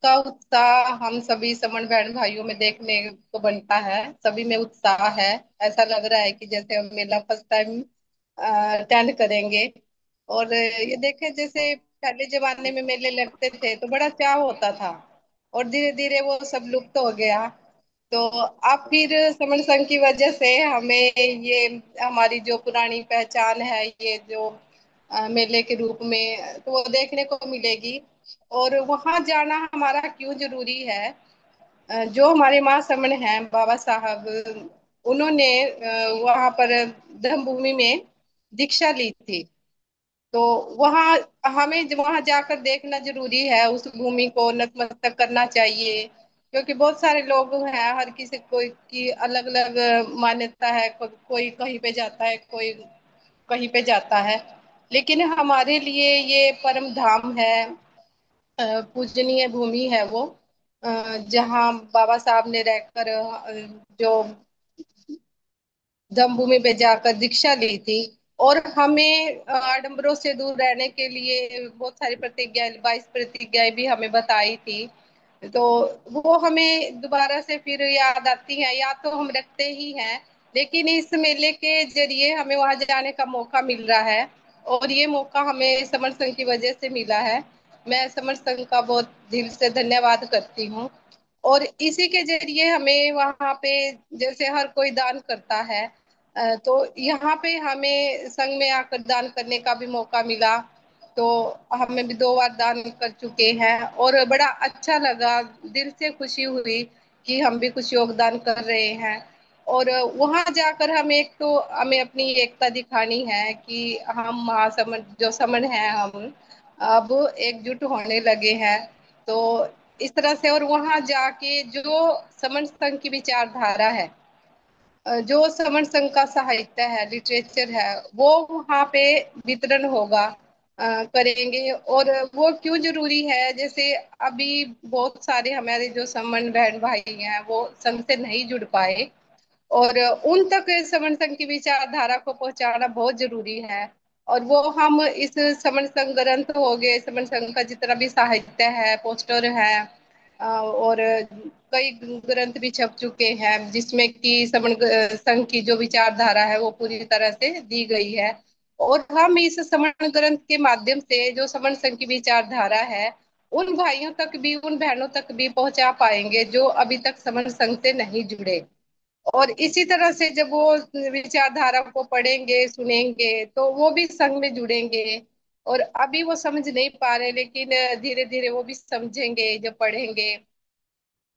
का उत्साह हम सभी समण बहन भाइयों में देखने को बनता है। सभी में उत्साह है। ऐसा लग रहा है कि जैसे हम मेला फर्स्ट टाइम अटेंड करेंगे। और ये देखें, जैसे पहले जमाने में मेले लगते थे तो बड़ा चाव होता था, और धीरे धीरे वो सब लुप्त हो गया। तो अब फिर समर संघ की वजह से हमें ये हमारी जो पुरानी पहचान है, ये जो मेले के रूप में, तो वो देखने को मिलेगी। और वहां जाना हमारा क्यों जरूरी है? जो हमारे महासमण हैं बाबा साहब, उन्होंने वहां पर धम्म भूमि में दीक्षा ली थी। तो वहाँ हमें वहां जाकर देखना जरूरी है, उस भूमि को नतमस्तक करना चाहिए। क्योंकि बहुत सारे लोग हैं, हर किसी कोई की अलग अलग मान्यता है। कोई कहीं पे जाता है, कोई कहीं पे जाता है। लेकिन हमारे लिए ये परम धाम है, पूजनीय भूमि है वो, जहाँ बाबा साहब ने रहकर जो जन्मभूमि पे जाकर दीक्षा ली थी। और हमें आडंबरों से दूर रहने के लिए बहुत सारी प्रतिज्ञाएं, 22 प्रतिज्ञाएं भी हमें बताई थी। तो वो हमें दोबारा से फिर याद आती हैं, या तो हम रखते ही हैं। लेकिन इस मेले के जरिए हमें वहां जाने का मौका मिल रहा है, और ये मौका हमें समर संघ की वजह से मिला है। मैं समर संघ का बहुत दिल से धन्यवाद करती हूँ। और इसी के जरिए हमें वहां पे, जैसे हर कोई दान करता है, तो यहाँ पे हमें संघ में आकर दान करने का भी मौका मिला। तो हमें भी 2 बार दान कर चुके हैं, और बड़ा अच्छा लगा, दिल से खुशी हुई कि हम भी कुछ योगदान कर रहे हैं। और वहां जाकर हमें अपनी एकता दिखानी है कि हम महासमण जो समण हैं, हम अब एकजुट होने लगे हैं। तो इस तरह से, और वहां जाके जो समण संघ की विचारधारा है, जो समण संघ का साहित्य है, लिटरेचर है, वो वहाँ पे वितरण होगा, करेंगे। और वो क्यों जरूरी है? जैसे अभी बहुत सारे हमारे जो समण बहन भाई हैं वो संघ से नहीं जुड़ पाए, और उन तक समण संघ की विचारधारा को पहुंचाना बहुत जरूरी है। और वो हम इस समण संघ ग्रंथ हो गए, समण संघ का जितना भी साहित्य है, पोस्टर है, और कई ग्रंथ भी छप चुके हैं जिसमें कि समण संघ की जो विचारधारा है वो पूरी तरह से दी गई है। और हम इस समण ग्रंथ के माध्यम से जो समण संघ की विचारधारा है, उन भाइयों तक भी, उन बहनों तक भी पहुंचा पाएंगे जो अभी तक समण संघ से नहीं जुड़े। और इसी तरह से जब वो विचारधारा को पढ़ेंगे, सुनेंगे, तो वो भी संघ में जुड़ेंगे। और अभी वो समझ नहीं पा रहे, लेकिन धीरे धीरे वो भी समझेंगे जब पढ़ेंगे।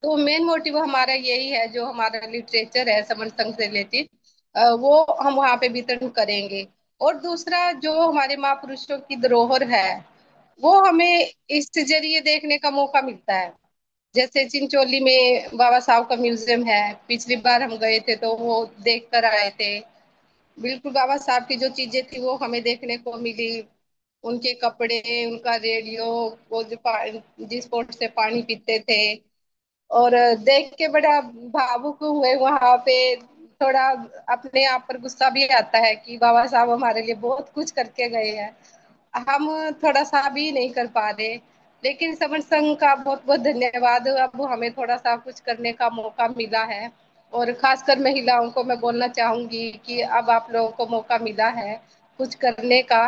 तो मेन मोटिव हमारा यही है, जो हमारा लिटरेचर है समर संघ से रिलेटेड, वो हम वहाँ पे वितरण करेंगे। और दूसरा, जो हमारे महापुरुषों की धरोहर है, वो हमें इस जरिए देखने का मौका मिलता है। जैसे चिंचोली में बाबा साहब का म्यूजियम है, पिछली बार हम गए थे तो वो देख कर आए थे। बिल्कुल बाबा साहब की जो चीजें थी वो हमें देखने को मिली। उनके कपड़े, उनका रेडियो, वो जिस बोट से पानी पीते थे। और देख के बड़ा भावुक हुए वहां पे। थोड़ा अपने आप पर गुस्सा भी आता है कि बाबा साहब हमारे लिए बहुत कुछ करके गए हैं, हम थोड़ा सा भी नहीं कर पा रहे। लेकिन समर संघ का बहुत बहुत धन्यवाद, अब हमें थोड़ा सा कुछ करने का मौका मिला है। और खासकर महिलाओं को मैं बोलना चाहूंगी कि अब आप लोगों को मौका मिला है कुछ करने का,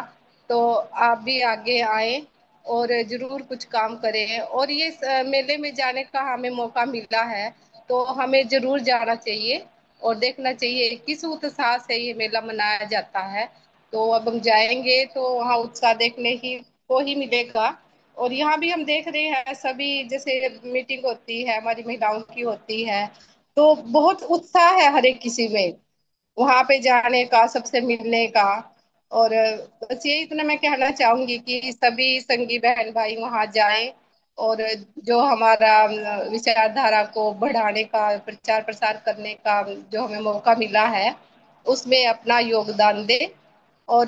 तो आप भी आगे आए और जरूर कुछ काम करें। और ये मेले में जाने का हमें मौका मिला है, तो हमें जरूर जाना चाहिए और देखना चाहिए किस उत्साह से ये मेला मनाया जाता है। तो अब हम जाएंगे तो वहाँ उत्साह देखने ही को ही मिलेगा। और यहाँ भी हम देख रहे हैं, सभी जैसे मीटिंग होती है हमारी महिलाओं की होती है, तो बहुत उत्साह है हर एक किसी में वहां पे जाने का, सबसे मिलने का। और बस ये इतना मैं कहना चाहूंगी कि सभी संगी बहन भाई वहां जाएं, और जो हमारा विचारधारा को बढ़ाने का, प्रचार प्रसार करने का जो हमें मौका मिला है, उसमें अपना योगदान दे। और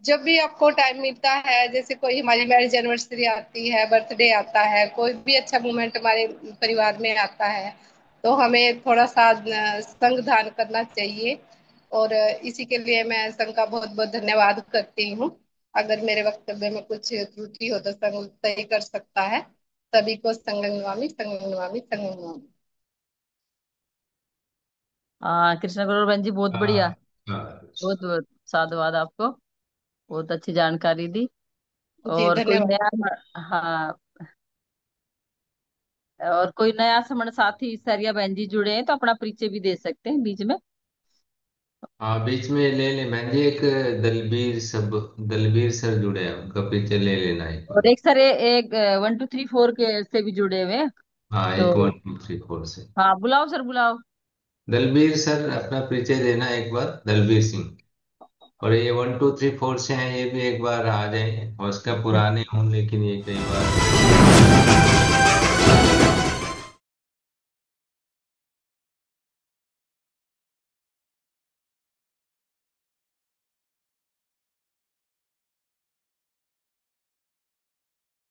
जब भी आपको टाइम मिलता है, जैसे कोई हमारी मैरिज एनिवर्सरी आती है, बर्थडे आता है, कोई भी अच्छा मोमेंट हमारे परिवार में आता है, तो हमें थोड़ा सा संग दान करना चाहिए। और इसी के लिए मैं संघ का बहुत बहुत धन्यवाद करती हूँ। अगर मेरे वक्तव्य में कुछ त्रुटि हो तो संघ सही कर सकता है। सभी को संगं नमामि, संगं नमामि, संगं नमामि। हाँ, कृष्ण गुरु बहन जी, बहुत बढ़िया। हाँ हाँ। बहुत बहुत साधुवाद आपको। बहुत अच्छी जानकारी दी। जी और कोई धन्यवाद। नया, हाँ, और कोई नया समण साथी सरिया बहन जी जुड़े हैं तो अपना परिचय भी दे सकते हैं बीच में। हाँ बीच में ले ले बहन जी, एक दलबीर सर जुड़े हैं, उनका परिचय ले लेना एक और बार। एक सर एक 1 2 3 4 के से भी जुड़े हुए हैं। हाँ तो एक 1 2 3 4 से। हाँ, बुलाओ सर, बुलाओ। दलबीर सर अपना परिचय देना एक बार, दलबीर सिंह। और ये 1 2 3 4 से हैं, ये भी एक बार आ जाए, हो सका पुराने हों लेकिन ये कई बार